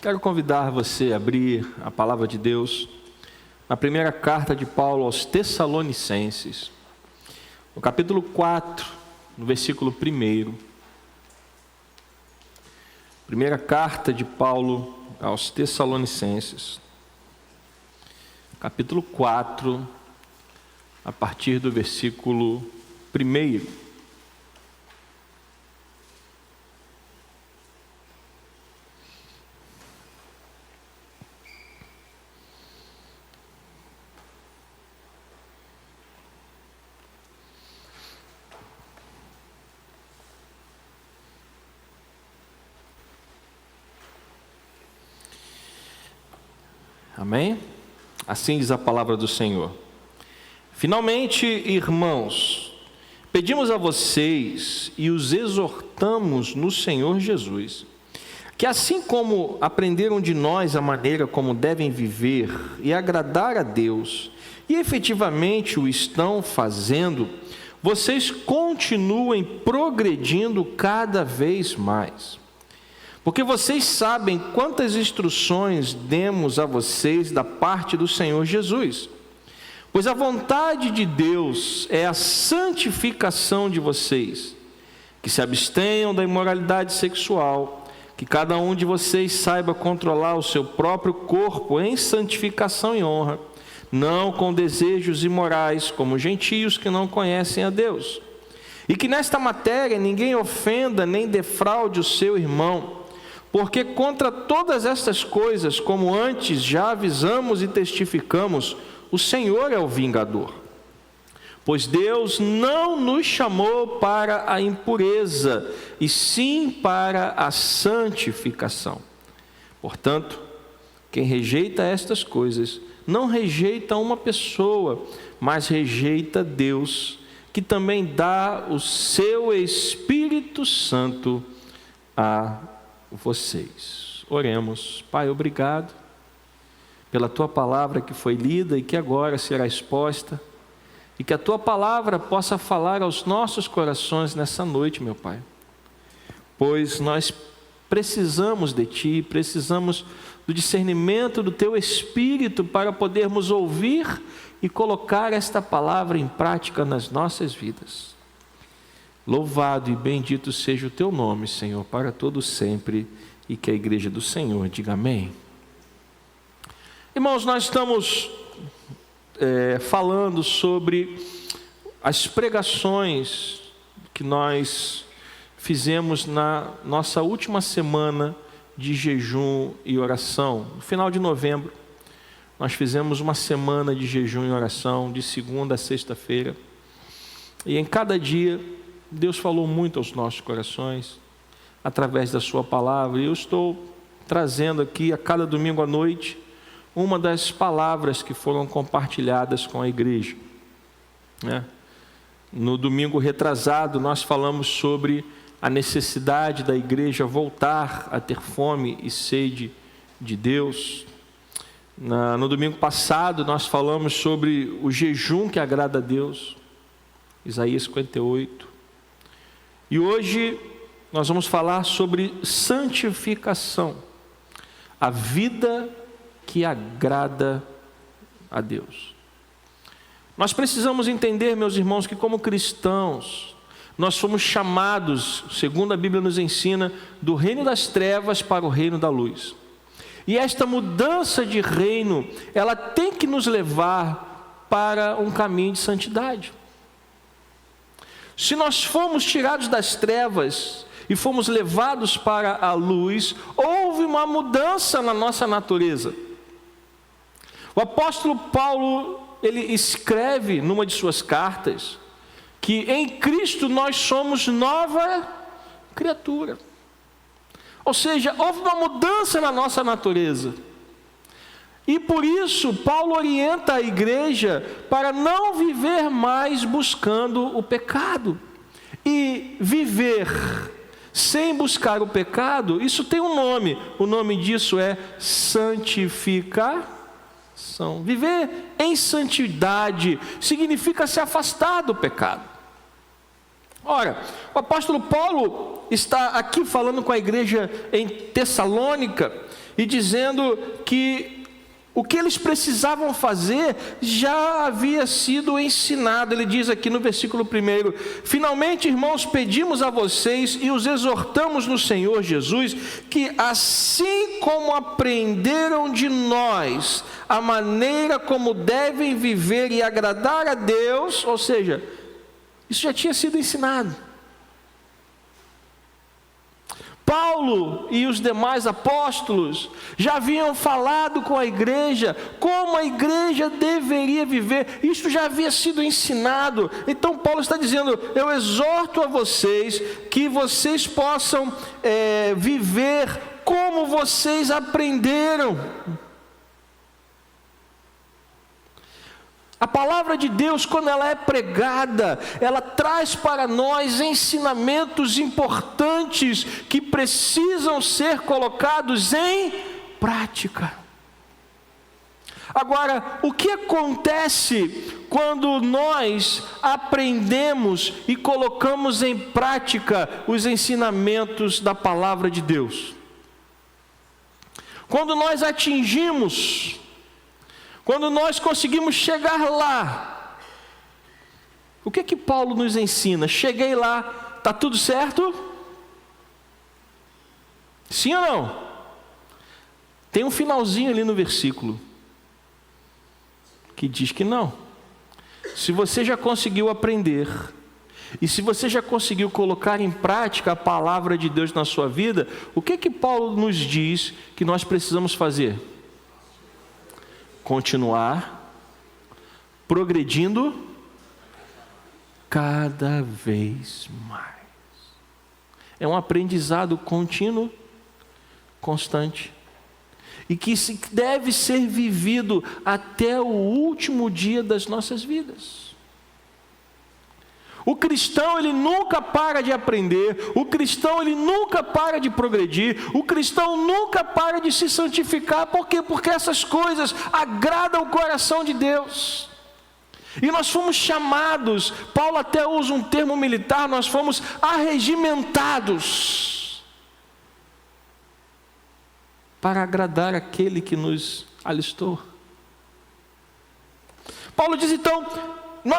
Quero convidar você a abrir a palavra de Deus na primeira carta de Paulo aos Tessalonicenses, no capítulo 4, no versículo 1. Primeira carta de Paulo aos Tessalonicenses, capítulo 4, a partir do versículo 1. Amém? Assim diz a palavra do Senhor. Finalmente, irmãos, pedimos a vocês e os exortamos no Senhor Jesus, que assim como aprenderam de nós a maneira como devem viver e agradar a Deus, e efetivamente o estão fazendo, vocês continuem progredindo cada vez mais. Porque vocês sabem quantas instruções demos a vocês da parte do Senhor Jesus. Pois a vontade de Deus é a santificação de vocês, que se abstenham da imoralidade sexual, que cada um de vocês saiba controlar o seu próprio corpo em santificação e honra, não com desejos imorais, como gentios que não conhecem a Deus. E que nesta matéria ninguém ofenda nem defraude o seu irmão, porque contra todas estas coisas, como antes já avisamos e testificamos, o Senhor é o vingador. Pois Deus não nos chamou para a impureza, e sim para a santificação. Portanto, quem rejeita estas coisas, não rejeita uma pessoa, mas rejeita Deus, que também dá o seu Espírito Santo a vocês. Oremos. Pai, obrigado pela tua palavra que foi lida e que agora será exposta, e que a tua palavra possa falar aos nossos corações nessa noite, meu Pai, pois nós precisamos de ti, precisamos do discernimento do teu Espírito para podermos ouvir e colocar esta palavra em prática nas nossas vidas. Louvado e bendito seja o teu nome, Senhor, para todo sempre, e que a igreja do Senhor diga amém. Irmãos, nós estamos falando sobre as pregações que nós fizemos na nossa última semana de jejum e oração. No final de novembro, nós fizemos uma semana de jejum e oração, de segunda a sexta-feira, e em cada dia Deus falou muito aos nossos corações, através da sua palavra, e eu estou trazendo aqui a cada domingo à noite, uma das palavras que foram compartilhadas com a igreja. No domingo retrasado, nós falamos sobre a necessidade da igreja voltar a ter fome e sede de Deus. No domingo passado, nós falamos sobre o jejum que agrada a Deus, Isaías 58. E hoje nós vamos falar sobre santificação, a vida que agrada a Deus. Nós precisamos entender, meus irmãos, que como cristãos, nós fomos chamados, segundo a Bíblia nos ensina, do reino das trevas para o reino da luz. E esta mudança de reino, ela tem que nos levar para um caminho de santidade. Se nós fomos tirados das trevas e fomos levados para a luz, houve uma mudança na nossa natureza. O apóstolo Paulo, ele escreve numa de suas cartas que em Cristo nós somos nova criatura. Ou seja, houve uma mudança na nossa natureza. E por isso, Paulo orienta a igreja para não viver mais buscando o pecado. E viver sem buscar o pecado, isso tem um nome. O nome disso é santificação. Viver em santidade significa se afastar do pecado. Ora, o apóstolo Paulo está aqui falando com a igreja em Tessalônica, e dizendo que o que eles precisavam fazer já havia sido ensinado. Ele diz aqui no versículo 1: finalmente, irmãos, pedimos a vocês e os exortamos no Senhor Jesus, que assim como aprenderam de nós a maneira como devem viver e agradar a Deus, ou seja, isso já tinha sido ensinado. Paulo e os demais apóstolos já haviam falado com a igreja como a igreja deveria viver. Isso já havia sido ensinado. Então Paulo está dizendo: eu exorto a vocês que vocês possam viver como vocês aprenderam. A palavra de Deus, quando ela é pregada, ela traz para nós ensinamentos importantes que precisam ser colocados em prática. Agora, o que acontece quando nós aprendemos e colocamos em prática os ensinamentos da palavra de Deus? Quando nós atingimos, quando nós conseguimos chegar lá, o que é que Paulo nos ensina? Cheguei lá, está tudo certo? Sim ou não? Tem um finalzinho ali no versículo que diz que não. Se você já conseguiu aprender, e se você já conseguiu colocar em prática a palavra de Deus na sua vida, o que é que Paulo nos diz que nós precisamos fazer? Continuar progredindo cada vez mais. É um aprendizado contínuo, constante, e que deve ser vivido até o último dia das nossas vidas. O cristão, ele nunca para de aprender, o cristão, ele nunca para de progredir, o cristão nunca para de se santificar. Por quê? Porque essas coisas agradam o coração de Deus. E nós fomos chamados, Paulo até usa um termo militar, nós fomos arregimentados para agradar aquele que nos alistou. Paulo diz então: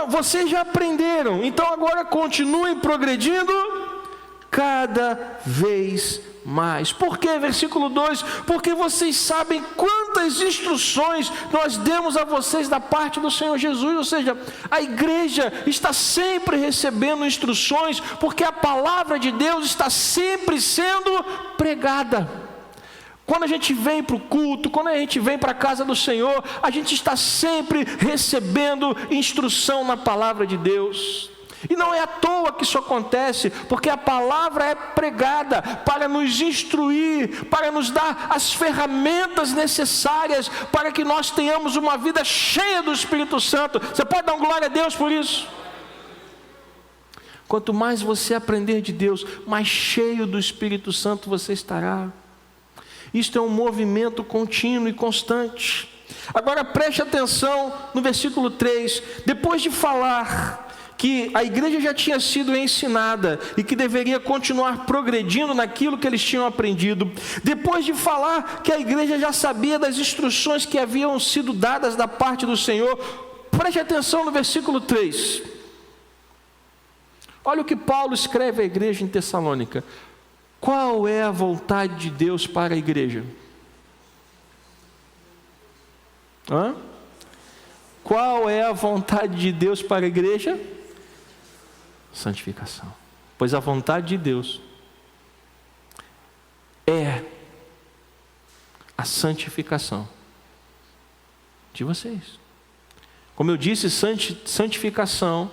vocês já aprenderam, então agora continuem progredindo cada vez mais. Por quê? Versículo 2: porque vocês sabem quantas instruções nós demos a vocês da parte do Senhor Jesus. Ou seja, a igreja está sempre recebendo instruções, porque a palavra de Deus está sempre sendo pregada. Quando a gente vem para o culto, quando a gente vem para a casa do Senhor, a gente está sempre recebendo instrução na palavra de Deus. E não é à toa que isso acontece, porque a palavra é pregada para nos instruir, para nos dar as ferramentas necessárias para que nós tenhamos uma vida cheia do Espírito Santo. Você pode dar glória a Deus por isso? Quanto mais você aprender de Deus, mais cheio do Espírito Santo você estará. Isto é um movimento contínuo e constante. Agora preste atenção no versículo 3. Depois de falar que a igreja já tinha sido ensinada e que deveria continuar progredindo naquilo que eles tinham aprendido, depois de falar que a igreja já sabia das instruções que haviam sido dadas da parte do Senhor, preste atenção no versículo 3. Olha o que Paulo escreve à igreja em Tessalônica. Qual é a vontade de Deus para a igreja? Qual é a vontade de Deus para a igreja? Santificação. Pois a vontade de Deus é a santificação de vocês. Como eu disse, santificação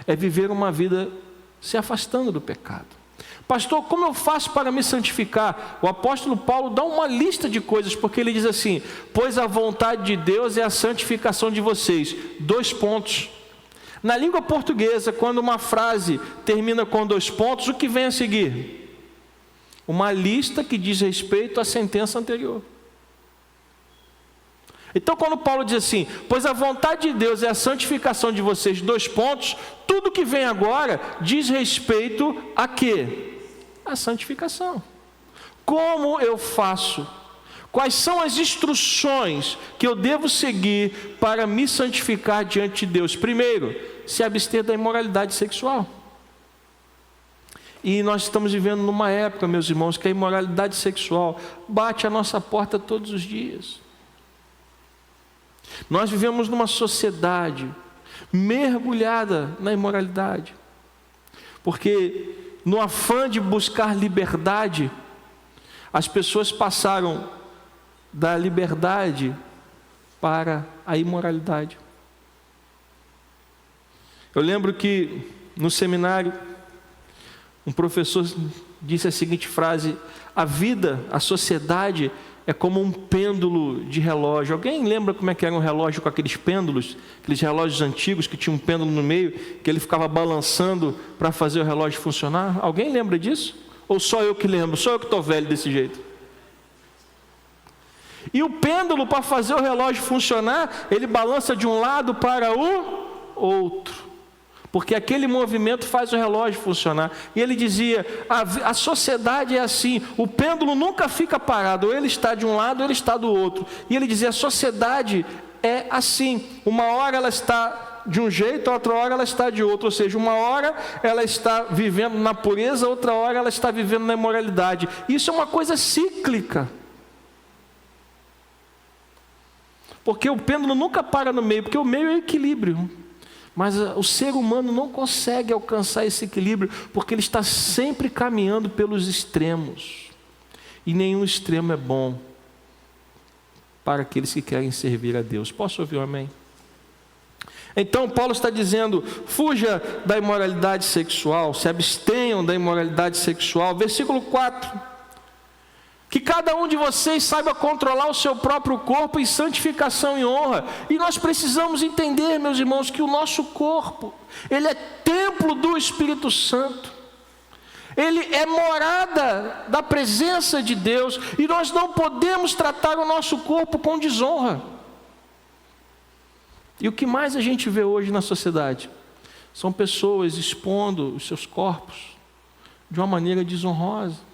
é viver uma vida se afastando do pecado. Pastor, como eu faço para me santificar? O apóstolo Paulo dá uma lista de coisas, porque ele diz assim: pois a vontade de Deus é a santificação de vocês. 2 pontos. Na língua portuguesa, quando uma frase termina com 2 pontos, o que vem a seguir? Uma lista que diz respeito à sentença anterior. Então quando Paulo diz assim, pois a vontade de Deus é a santificação de vocês, 2 pontos, tudo que vem agora diz respeito a quê? A santificação. Como eu faço? Quais são as instruções que eu devo seguir para me santificar diante de Deus? Primeiro, se abster da imoralidade sexual. E nós estamos vivendo numa época, meus irmãos, que a imoralidade sexual bate à nossa porta todos os dias. Nós vivemos numa sociedade mergulhada na imoralidade, porque no afã de buscar liberdade, as pessoas passaram da liberdade para a imoralidade. Eu lembro que no seminário, um professor disse a seguinte frase: a vida, a sociedade é como um pêndulo de relógio. Alguém lembra como é que era um relógio com aqueles pêndulos? Aqueles relógios antigos que tinha um pêndulo no meio, que ele ficava balançando para fazer o relógio funcionar? Alguém lembra disso? Ou só eu que lembro? Só eu que estou velho desse jeito? E o pêndulo, para fazer o relógio funcionar, ele balança de um lado para o outro, porque aquele movimento faz o relógio funcionar. E ele dizia, a sociedade é assim, o pêndulo nunca fica parado, ou ele está de um lado ou ele está do outro. E ele dizia, a sociedade é assim, uma hora ela está de um jeito, outra hora ela está de outro. Ou seja, uma hora ela está vivendo na pureza, outra hora ela está vivendo na imoralidade. Isso é uma coisa cíclica, porque o pêndulo nunca para no meio, porque o meio é equilíbrio. Mas o ser humano não consegue alcançar esse equilíbrio, porque ele está sempre caminhando pelos extremos. E nenhum extremo é bom para aqueles que querem servir a Deus. Posso ouvir um amém? Então Paulo está dizendo, fuja da imoralidade sexual, se abstenham da imoralidade sexual. Versículo 4. Que cada um de vocês saiba controlar o seu próprio corpo em santificação e honra. E nós precisamos entender, meus irmãos, que o nosso corpo, ele é templo do Espírito Santo. Ele é morada da presença de Deus. E nós não podemos tratar o nosso corpo com desonra. E o que mais a gente vê hoje na sociedade? São pessoas expondo os seus corpos de uma maneira desonrosa.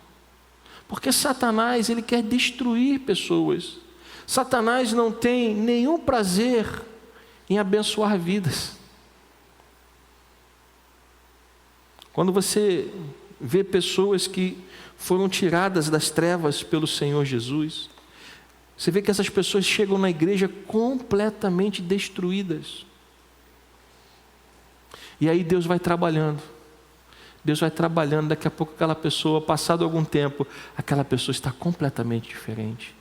Porque Satanás, ele quer destruir pessoas. Satanás não tem nenhum prazer em abençoar vidas. Quando você vê pessoas que foram tiradas das trevas pelo Senhor Jesus, você vê que essas pessoas chegam na igreja completamente destruídas. E aí Deus vai trabalhando. Deus vai trabalhando, daqui a pouco aquela pessoa, passado algum tempo, aquela pessoa está completamente diferente.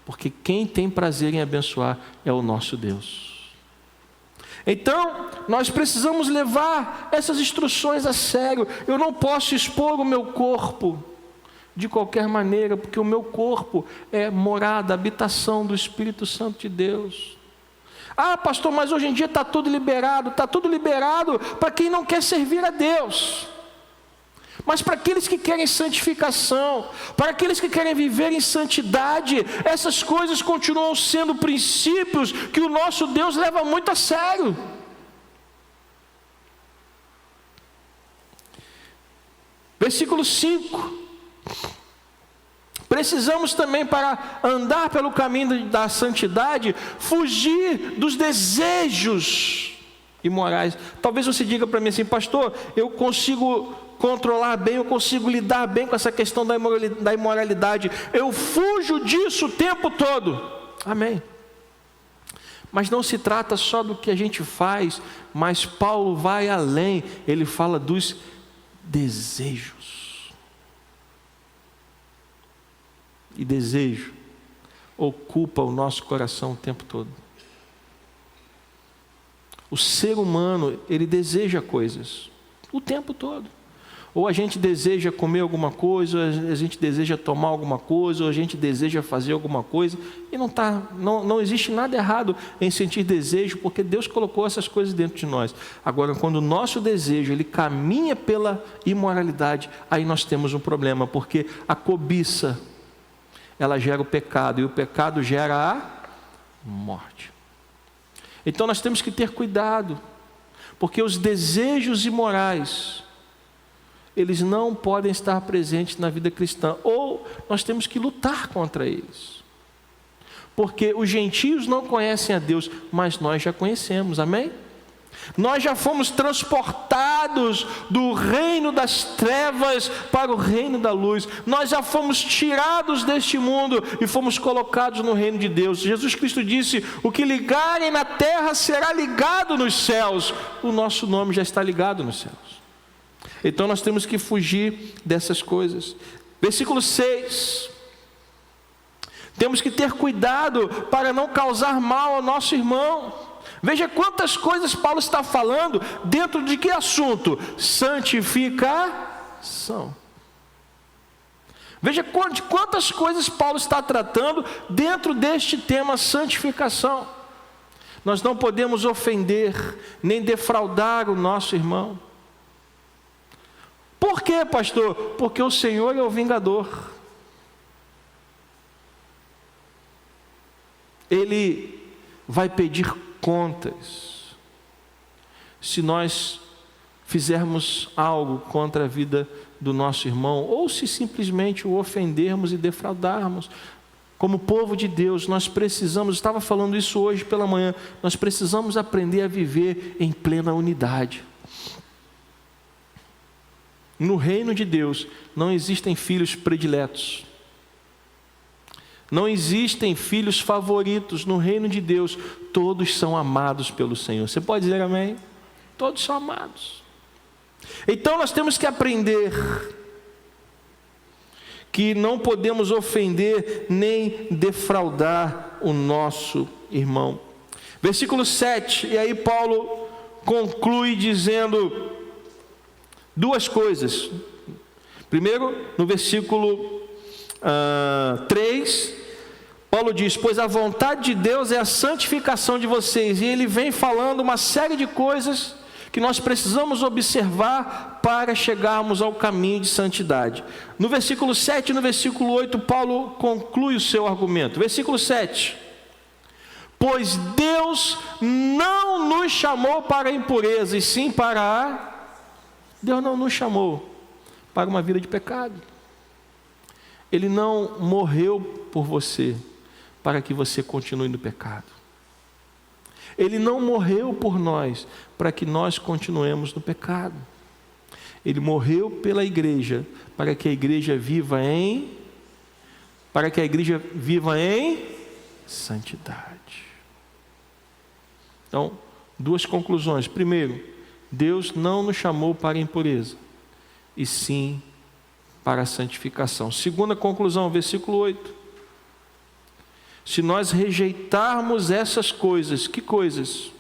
Porque quem tem prazer em abençoar é o nosso Deus. Então, nós precisamos levar essas instruções a sério. Eu não posso expor o meu corpo de qualquer maneira, porque o meu corpo é morada, habitação do Espírito Santo de Deus. Ah, pastor, mas hoje em dia está tudo liberado. Está tudo liberado para quem não quer servir a Deus. Mas para aqueles que querem santificação, para aqueles que querem viver em santidade, essas coisas continuam sendo princípios que o nosso Deus leva muito a sério. Versículo 5. Precisamos também, para andar pelo caminho da santidade, fugir dos desejos imorais. Talvez você diga para mim assim, pastor, eu consigo controlar bem, eu consigo lidar bem com essa questão da imoralidade, eu fujo disso o tempo todo. Amém. Mas não se trata só do que a gente faz, mas Paulo vai além, ele fala dos desejos. E desejo ocupa o nosso coração o tempo todo. O ser humano, ele deseja coisas o tempo todo. Ou a gente deseja comer alguma coisa, ou a gente deseja tomar alguma coisa, ou a gente deseja fazer alguma coisa, e não existe nada errado em sentir desejo, porque Deus colocou essas coisas dentro de nós. Agora, quando o nosso desejo ele caminha pela imoralidade, aí nós temos um problema, porque a cobiça, ela gera o pecado, e o pecado gera a morte. Então nós temos que ter cuidado, porque os desejos imorais, eles não podem estar presentes na vida cristã, ou nós temos que lutar contra eles. porque os gentios não conhecem a Deus, mas nós já conhecemos, amém? Nós já fomos transportados do reino das trevas para o reino da luz. Nós já fomos tirados deste mundo e fomos colocados no reino de Deus. Jesus Cristo disse: o que ligarem na terra será ligado nos céus. O nosso nome já está ligado nos céus. Então nós temos que fugir dessas coisas. Versículo 6. Temos que ter cuidado para não causar mal ao nosso irmão. Veja quantas coisas Paulo está falando dentro de que assunto? Santificação. Veja de quantas coisas Paulo está tratando dentro deste tema santificação. Nós não podemos ofender nem defraudar o nosso irmão. Por quê, pastor? Porque o Senhor é o vingador. Ele vai pedir contas se nós fizermos algo contra a vida do nosso irmão, ou se simplesmente o ofendermos e defraudarmos. Como povo de Deus, nós precisamos, estava falando isso hoje pela manhã, nós precisamos aprender a viver em plena unidade. No reino de Deus não existem filhos prediletos. Não existem filhos favoritos. No reino de Deus, todos são amados pelo Senhor. Você pode dizer amém? Todos são amados. Então nós temos que aprender que não podemos ofender nem defraudar o nosso irmão. Versículo 7, e aí Paulo conclui dizendo duas coisas. Primeiro, no versículo 3, Paulo diz: pois a vontade de Deus é a santificação de vocês. E ele vem falando uma série de coisas que nós precisamos observar para chegarmos ao caminho de santidade. No versículo 7 e no versículo 8, Paulo conclui o seu argumento. Versículo 7: pois Deus não nos chamou para a impureza, e sim para a... Deus não nos chamou para uma vida de pecado. Ele não morreu por você para que você continue no pecado. Ele não morreu por nós para que nós continuemos no pecado. Ele morreu pela igreja para que a igreja viva em santidade. Então, duas conclusões. Primeiro, Deus não nos chamou para a impureza, e sim para a santificação. Segunda conclusão, versículo 8. Se nós rejeitarmos essas coisas, que coisas?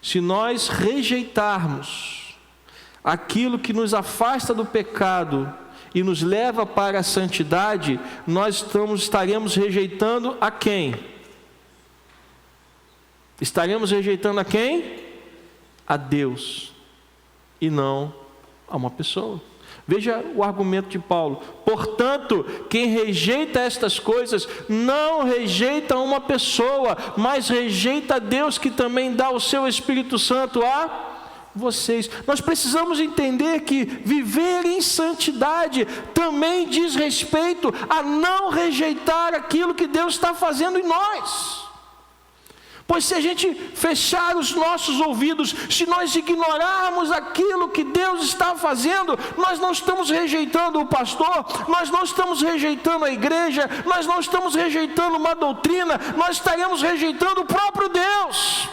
Se nós rejeitarmos aquilo que nos afasta do pecado e nos leva para a santidade, nós estaremos rejeitando a quem? Estaremos rejeitando a quem? A Deus, e não a uma pessoa. Veja o argumento de Paulo: portanto, quem rejeita estas coisas, não rejeita uma pessoa, mas rejeita a Deus, que também dá o seu Espírito Santo a vocês. Nós precisamos entender que viver em santidade também diz respeito a não rejeitar aquilo que Deus está fazendo em nós. Pois se a gente fechar os nossos ouvidos, se nós ignorarmos aquilo que Deus está fazendo, nós não estamos rejeitando o pastor, nós não estamos rejeitando a igreja, nós não estamos rejeitando uma doutrina, nós estaremos rejeitando o próprio Deus.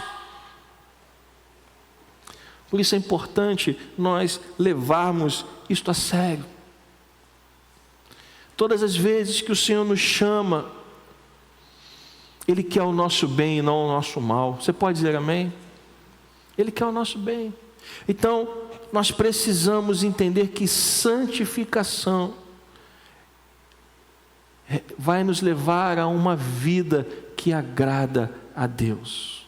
Por isso é importante nós levarmos isto a sério. Todas as vezes que o Senhor nos chama, Ele quer o nosso bem e não o nosso mal. Você pode dizer amém? Ele quer o nosso bem. Então, nós precisamos entender que santificação vai nos levar a uma vida que agrada a Deus.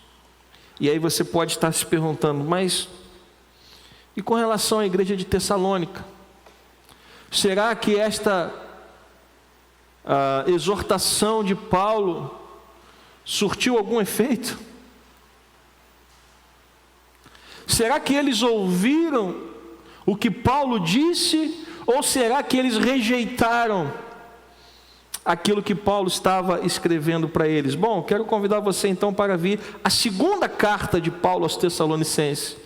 E aí você pode estar se perguntando: mas e com relação à igreja de Tessalônica? Será que esta exortação de Paulo surtiu algum efeito? Será que eles ouviram o que Paulo disse, ou será que eles rejeitaram aquilo que Paulo estava escrevendo para eles. Bom, quero convidar você então para vir a segunda carta de Paulo aos Tessalonicenses,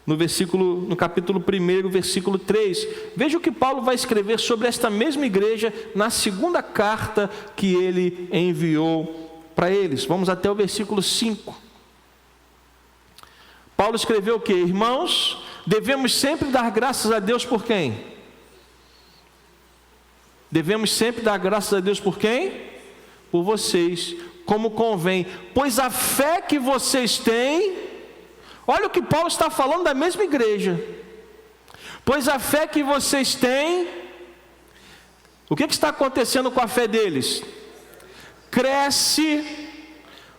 no capítulo 1, versículo 3. Veja o que Paulo vai escrever sobre esta mesma igreja na segunda carta que ele enviou para eles. Vamos até o versículo 5. Paulo escreveu o quê? Irmãos, devemos sempre dar graças a Deus por quem? Devemos sempre dar graças a Deus por quem? Por vocês, como convém, pois a fé que vocês têm, olha o que Paulo está falando da mesma igreja, pois a fé que vocês têm, o que está acontecendo com a fé deles? Cresce.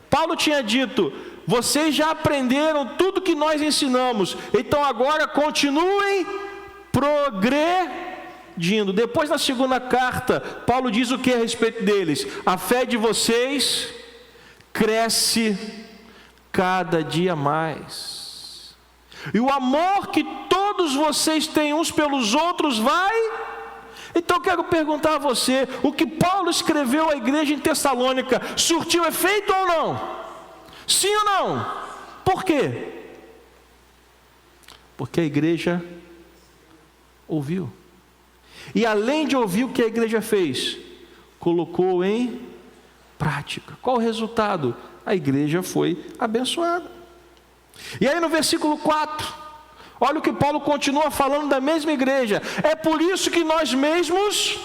Paulo tinha dito: vocês já aprenderam tudo que nós ensinamos, então agora continuem progredindo. Depois, na segunda carta, Paulo diz o que a respeito deles? A fé de vocês cresce cada dia mais, e o amor que todos vocês têm uns pelos outros vai. Então quero perguntar a você: o que Paulo escreveu à igreja em Tessalônica surtiu efeito ou não? Sim ou não? Por quê? Porque a igreja ouviu. E além de ouvir, o que a igreja fez? Colocou em prática. Qual o resultado? A igreja foi abençoada. E aí no versículo 4, olha o que Paulo continua falando da mesma igreja: é por isso que nós mesmos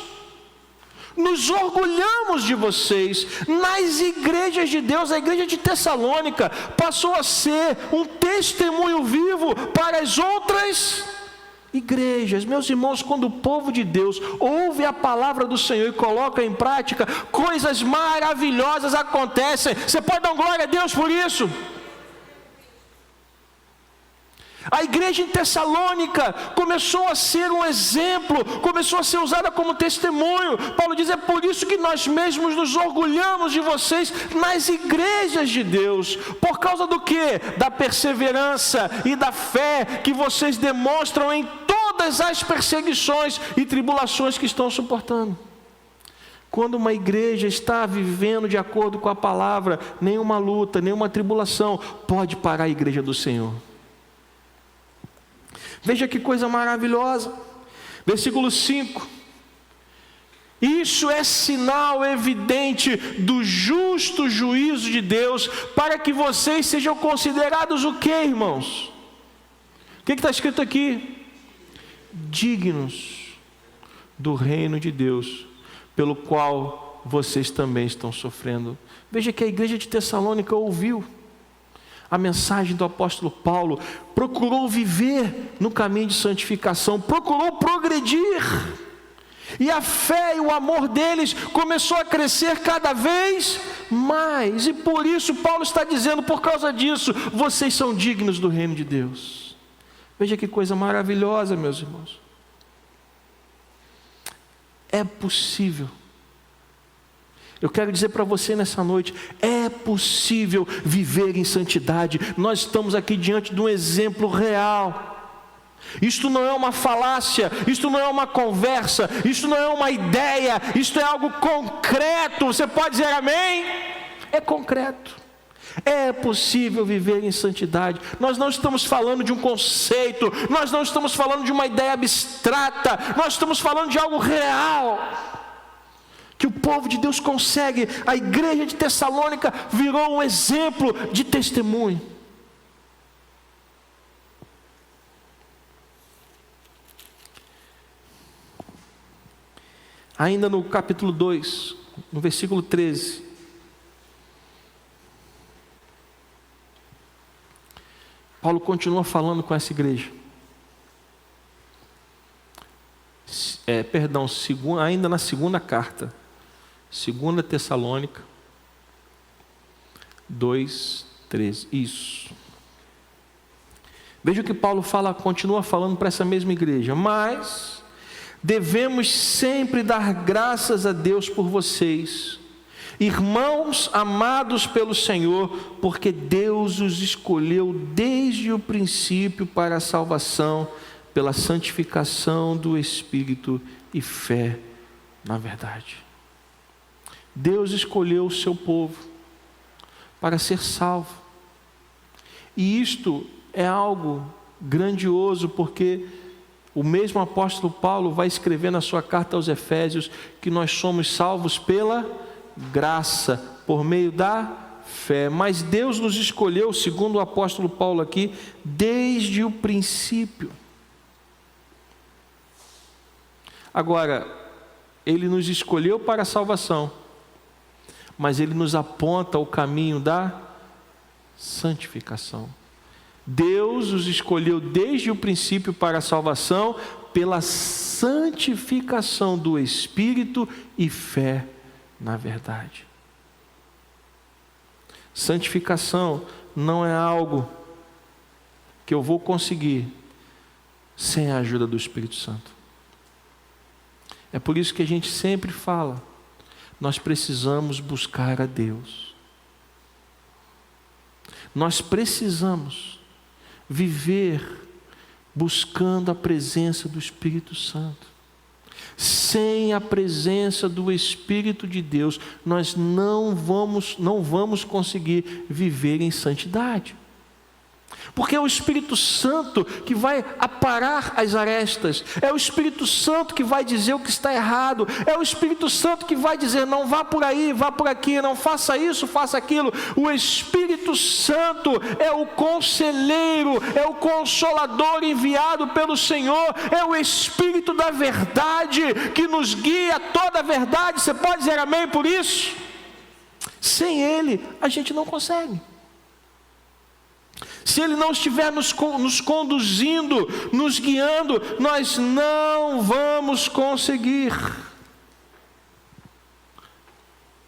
nos orgulhamos de vocês nas igrejas de Deus. A igreja de Tessalônica passou a ser um testemunho vivo para as outras igrejas. Meus irmãos, quando o povo de Deus ouve a palavra do Senhor e coloca em prática, coisas maravilhosas acontecem. Você pode dar glória a Deus por isso? A igreja em Tessalônica começou a ser um exemplo, começou a ser usada como testemunho. Paulo diz: é por isso que nós mesmos nos orgulhamos de vocês nas igrejas de Deus. Por causa do quê? Da perseverança e da fé que vocês demonstram em todas as perseguições e tribulações que estão suportando. Quando uma igreja está vivendo de acordo com a palavra, nenhuma luta, nenhuma tribulação pode parar a igreja do Senhor. Veja que coisa maravilhosa. Versículo 5. Isso é sinal evidente do justo juízo de Deus, para que vocês sejam considerados o quê, irmãos? O que está escrito aqui? Dignos do reino de Deus, pelo qual vocês também estão sofrendo. Veja que a igreja de Tessalônica ouviu a mensagem do apóstolo Paulo, procurou viver no caminho de santificação, procurou progredir, e a fé e o amor deles começou a crescer cada vez mais, e por isso Paulo está dizendo: por causa disso, vocês são dignos do reino de Deus. Veja que coisa maravilhosa, meus irmãos. É possível. Eu quero dizer para você nessa noite: é possível viver em santidade. Nós estamos aqui diante de um exemplo real. Isto não é uma falácia, isto não é uma conversa, isto não é uma ideia, isto é algo concreto. Você pode dizer amém? É concreto. É possível viver em santidade. Nós não estamos falando de um conceito, nós não estamos falando de uma ideia abstrata, nós estamos falando de algo real, que o povo de Deus consegue. A igreja de Tessalônica virou um exemplo de testemunho. Ainda no capítulo 2, no versículo 13, Paulo continua falando com essa igreja. Ainda na segunda carta, 2 Tessalônica 2:13. Isso. Veja o que Paulo fala, continua falando para essa mesma igreja: mas devemos sempre dar graças a Deus por vocês, irmãos amados pelo Senhor, porque Deus os escolheu desde o princípio para a salvação, pela santificação do Espírito e fé na verdade. Deus escolheu o seu povo para ser salvo. E isto é algo grandioso, porque o mesmo apóstolo Paulo vai escrever na sua carta aos Efésios que nós somos salvos pela graça, por meio da fé. Mas Deus nos escolheu, segundo o apóstolo Paulo aqui, desde o princípio. Agora, Ele nos escolheu para a salvação, mas Ele nos aponta o caminho da santificação. Deus os escolheu desde o princípio para a salvação, pela santificação do Espírito e fé na verdade. Santificação não é algo que eu vou conseguir sem a ajuda do Espírito Santo. É por isso que a gente sempre fala, nós precisamos buscar a Deus. Nós precisamos viver buscando a presença do Espírito Santo. Sem a presença do Espírito de Deus, nós não vamos conseguir viver em santidade. Porque é o Espírito Santo que vai aparar as arestas, é o Espírito Santo que vai dizer o que está errado, é o Espírito Santo que vai dizer, não vá por aí, vá por aqui, não faça isso, faça aquilo. O Espírito Santo é o conselheiro, é o consolador enviado pelo Senhor, é o Espírito da verdade que nos guia a toda a verdade. Você pode dizer amém por isso? Sem Ele, a gente não consegue. Se Ele não estiver nos conduzindo, nos guiando, nós não vamos conseguir.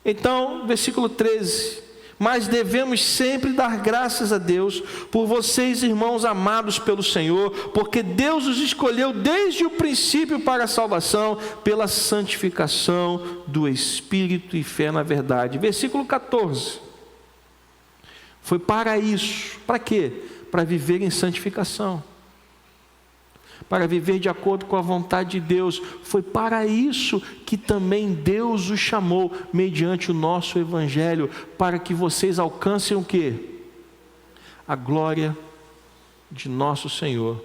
Então, versículo 13: mas devemos sempre dar graças a Deus por vocês, irmãos amados pelo Senhor, porque Deus os escolheu desde o princípio para a salvação, pela santificação do Espírito e fé na verdade. Versículo 14: foi para isso. Para quê? Para viver em santificação, para viver de acordo com a vontade de Deus. Foi para isso que também Deus os chamou, mediante o nosso Evangelho, para que vocês alcancem o quê? A glória de nosso Senhor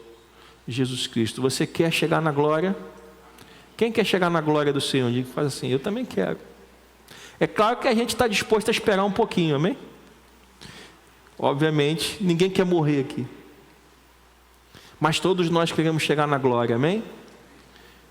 Jesus Cristo. Você quer chegar na glória? Quem quer chegar na glória do Senhor? Diga, faz assim, eu também quero. É claro que a gente está disposto a esperar um pouquinho, amém? Obviamente, ninguém quer morrer aqui, mas todos nós queremos chegar na glória, amém?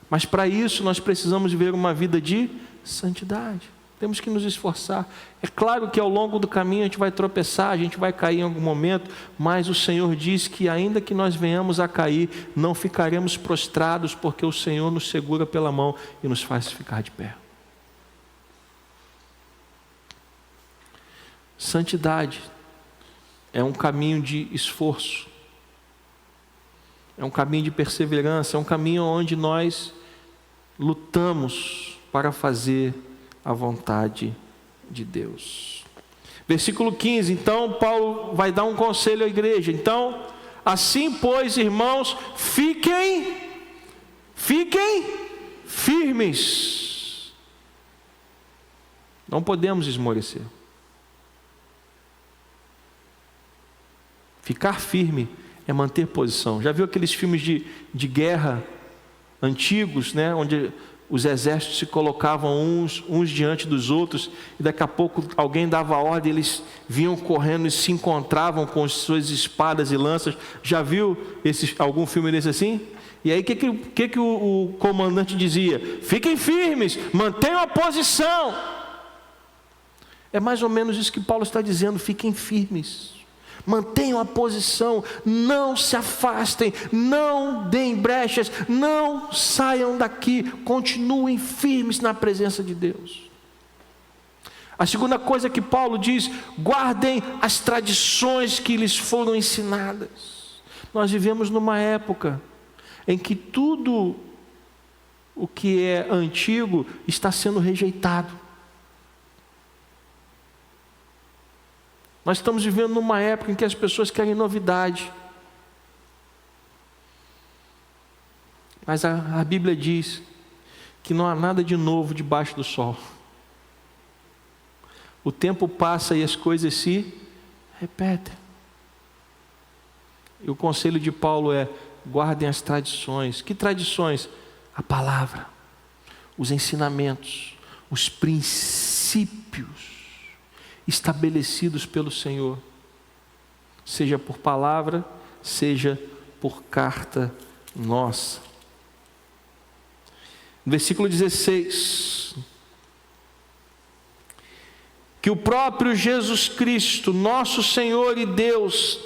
Mas para isso nós precisamos viver uma vida de santidade, temos que nos esforçar. É claro que ao longo do caminho a gente vai tropeçar, a gente vai cair em algum momento, mas o Senhor diz que ainda que nós venhamos a cair, não ficaremos prostrados, porque o Senhor nos segura pela mão e nos faz ficar de pé. Santidade é um caminho de esforço, é um caminho de perseverança, é um caminho onde nós lutamos para fazer a vontade de Deus. Versículo 15, então Paulo vai dar um conselho à igreja. Então, assim pois, irmãos, fiquem firmes. Não podemos esmorecer. Ficar firme é manter posição. Já viu aqueles filmes de guerra antigos, né? Onde os exércitos se colocavam uns diante dos outros, e daqui a pouco alguém dava a ordem, eles vinham correndo e se encontravam com as suas espadas e lanças. Já viu algum filme desse assim? E aí o que o comandante dizia? Fiquem firmes, mantenham a posição. É mais ou menos isso que Paulo está dizendo, fiquem firmes. Mantenham a posição, não se afastem, não deem brechas, não saiam daqui, continuem firmes na presença de Deus. A segunda coisa que Paulo diz: guardem as tradições que lhes foram ensinadas. Nós vivemos numa época em que tudo o que é antigo está sendo rejeitado. Nós estamos vivendo numa época em que as pessoas querem novidade. Mas a Bíblia diz que não há nada de novo debaixo do sol. o tempo passa e as coisas se repetem. E o conselho de Paulo é: guardem as tradições. Que tradições? A palavra, os ensinamentos, os princípios estabelecidos pelo Senhor, seja por palavra, seja por carta nossa. Versículo 16: que o próprio Jesus Cristo, nosso Senhor e Deus,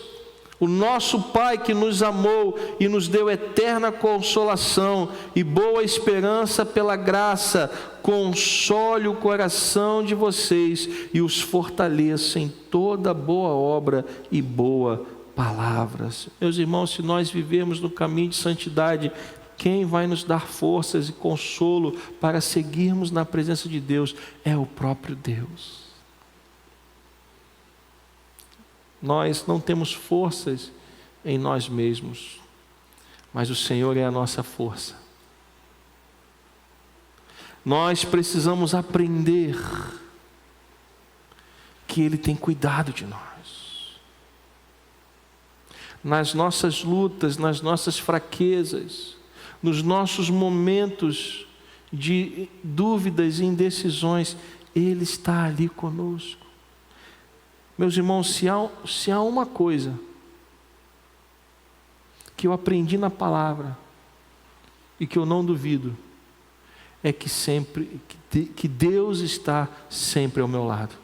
o nosso Pai que nos amou e nos deu eterna consolação e boa esperança pela graça, console o coração de vocês e os fortaleça em toda boa obra e boa palavras. Meus irmãos, se nós vivemos no caminho de santidade, quem vai nos dar forças e consolo para seguirmos na presença de Deus é o próprio Deus. Nós não temos forças em nós mesmos, mas o Senhor é a nossa força. Nós precisamos aprender que Ele tem cuidado de nós. Nas nossas lutas, nas nossas fraquezas, nos nossos momentos de dúvidas e indecisões, Ele está ali conosco. Meus irmãos, se há uma coisa que eu aprendi na palavra e que eu não duvido, é que Deus está sempre ao meu lado.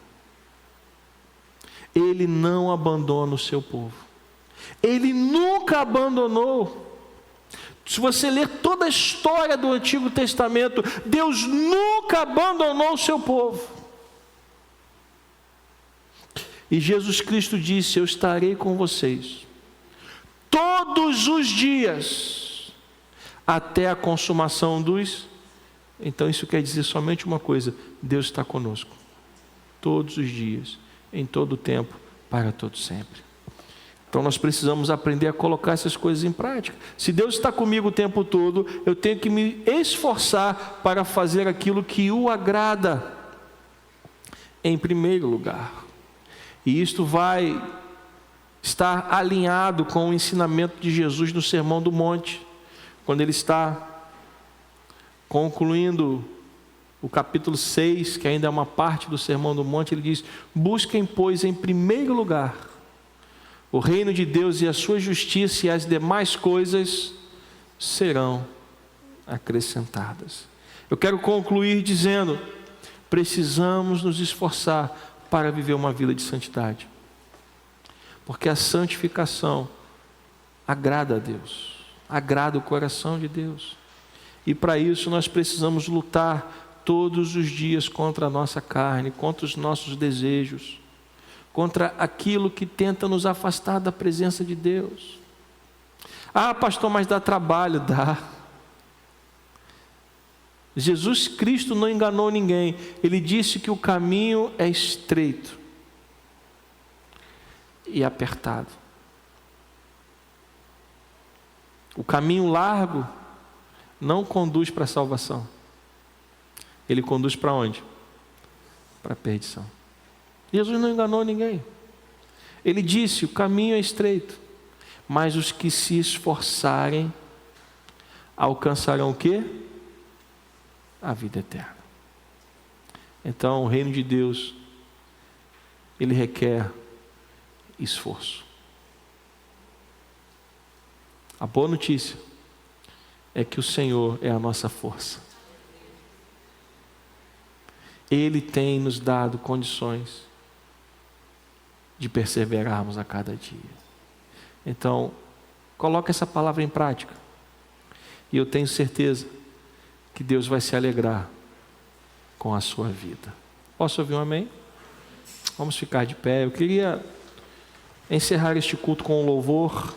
Ele não abandona o seu povo. Ele nunca abandonou. Se você ler toda a história do Antigo Testamento, Deus nunca abandonou o seu povo. E Jesus Cristo disse: eu estarei com vocês todos os dias, até a consumação dos... Então isso quer dizer somente uma coisa: Deus está conosco, todos os dias, em todo o tempo, para todo sempre. Então nós precisamos aprender a colocar essas coisas em prática. Se Deus está comigo o tempo todo, eu tenho que me esforçar para fazer aquilo que o agrada, em primeiro lugar. E isto vai estar alinhado com o ensinamento de Jesus no Sermão do Monte, quando ele está concluindo o capítulo 6, que ainda é uma parte do Sermão do Monte. Ele diz: busquem, pois, em primeiro lugar o reino de Deus e a sua justiça, e as demais coisas serão acrescentadas. Eu quero concluir dizendo: precisamos nos esforçar para viver uma vida de santidade, porque a santificação agrada a Deus, agrada o coração de Deus, e para isso nós precisamos lutar todos os dias contra a nossa carne, contra os nossos desejos, contra aquilo que tenta nos afastar da presença de Deus. Ah, pastor, mas dá trabalho. Dá. Jesus Cristo não enganou ninguém. Ele disse que o caminho é estreito e apertado. O caminho largo não conduz para a salvação. Ele conduz para onde? Para a perdição. Jesus não enganou ninguém. Ele disse: o caminho é estreito, mas os que se esforçarem alcançarão o quê? A vida eterna. Então, o reino de Deus, ele requer esforço. A boa notícia é que o Senhor é a nossa força. Ele tem nos dado condições de perseverarmos a cada dia. Então, coloque essa palavra em prática, e eu tenho certeza que Deus vai se alegrar com a sua vida. Posso ouvir um amém? Vamos ficar de pé. Eu queria encerrar este culto com um louvor.